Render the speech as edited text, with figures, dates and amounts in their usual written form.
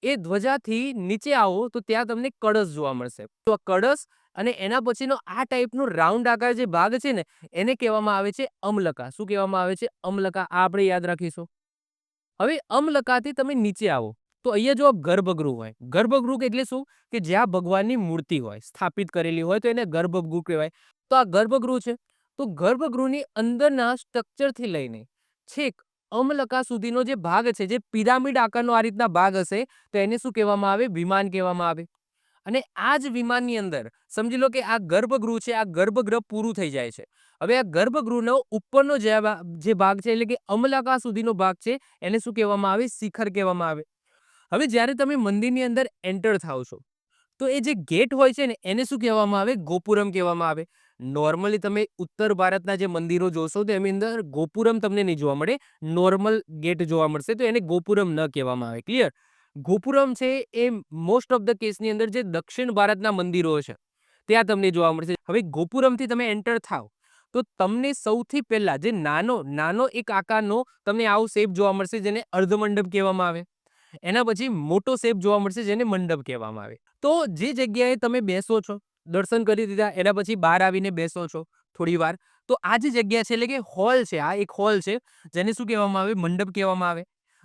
એ ધ્વજાથી નીચે આવો તો ત્યાં તમને કળશ જોવા મળશે. તો આ કળશ અને એના પછીનો આ ટાઈપનો રાઉન્ડ આકાર જે ભાગ છે ને એને કહેવામાં આવે છે અમલકા. શું કહેવામાં આવે છે? અમલકા. આ આપણે યાદ રાખીશું. હવે અમલકાથી તમે નીચે આવો તો અહીંયા જો ગર્ભગૃહ હોય. ગર્ભગૃહ એટલે શું? કે જ્યાં ભગવાનની મૂર્તિ હોય, સ્થાપિત કરેલી હોય તો એને ગર્ભગૃહ કહેવાય. તો આ ગર્ભગૃહ છે. તો ગર્ભગૃહની અંદરના સ્ટ્રક્ચરથી લઈને છેક અમલકા સુધીનો જે ભાગ છે, જે પિરામિડ આકારનો આ રીતના ભાગ હશે તો એને શું કહેવામાં આવે? વિમાન કહેવામાં આવે. અને આ જ વિમાનની અંદર સમજી લો કે આ ગર્ભગૃહ છે, આ ગર્ભગૃહ પૂરું થઈ જાય છે. હવે આ ગર્ભગૃહનો ઉપરનો જે ભાગ છે એટલે કે અમલકા સુધીનો ભાગ છે એને શું કહેવામાં આવે? શિખર કહેવામાં આવે. હવે જ્યારે તમે મંદિરની અંદર એન્ટર થાઓ છો તો એ જે ગેટ હોય છે ને એને શું કહેવામાં આવે? ગોપુરમ કહેવામાં આવે. નોર્મલી તમે ઉત્તર ભારતના જે મંદિરો જોશો તો એની અંદર ગોપુરમ તમને નહીં જોવા મળે. નોર્મલ ગેટ જોવા મળશે તો એને ગોપુરમ ન કહેવામાં આવે. ક્લિયર? ગોપુરમ છે એ મોસ્ટ ઓફ ધ કેસની અંદર જે દક્ષિણ ભારતના મંદિરો છે ત્યાં તમને જોવા મળશે. હવે ગોપુરમથી તમે એન્ટર થાવ તો તમને સૌથી પહેલા જે નાનો નાનો એક આકારનો તમને આવો શેપ જોવા મળશે જેને અર્ધમંડપ કહેવામાં આવે. એના પછી મોટો શેપ જોવા મળશે જેને મંડપ કહેવામાં આવે. તો જે જગ્યાએ તમે બેસો છો, દર્શન કરી દીધા એના પછી બહાર આવીને બેસો છો થોડી વાર, તો આ જે જગ્યા છે એટલે કે હોલ છે, આ એક હોલ છે જેને શું કહેવામાં આવે? મંડપ કહેવામાં આવે.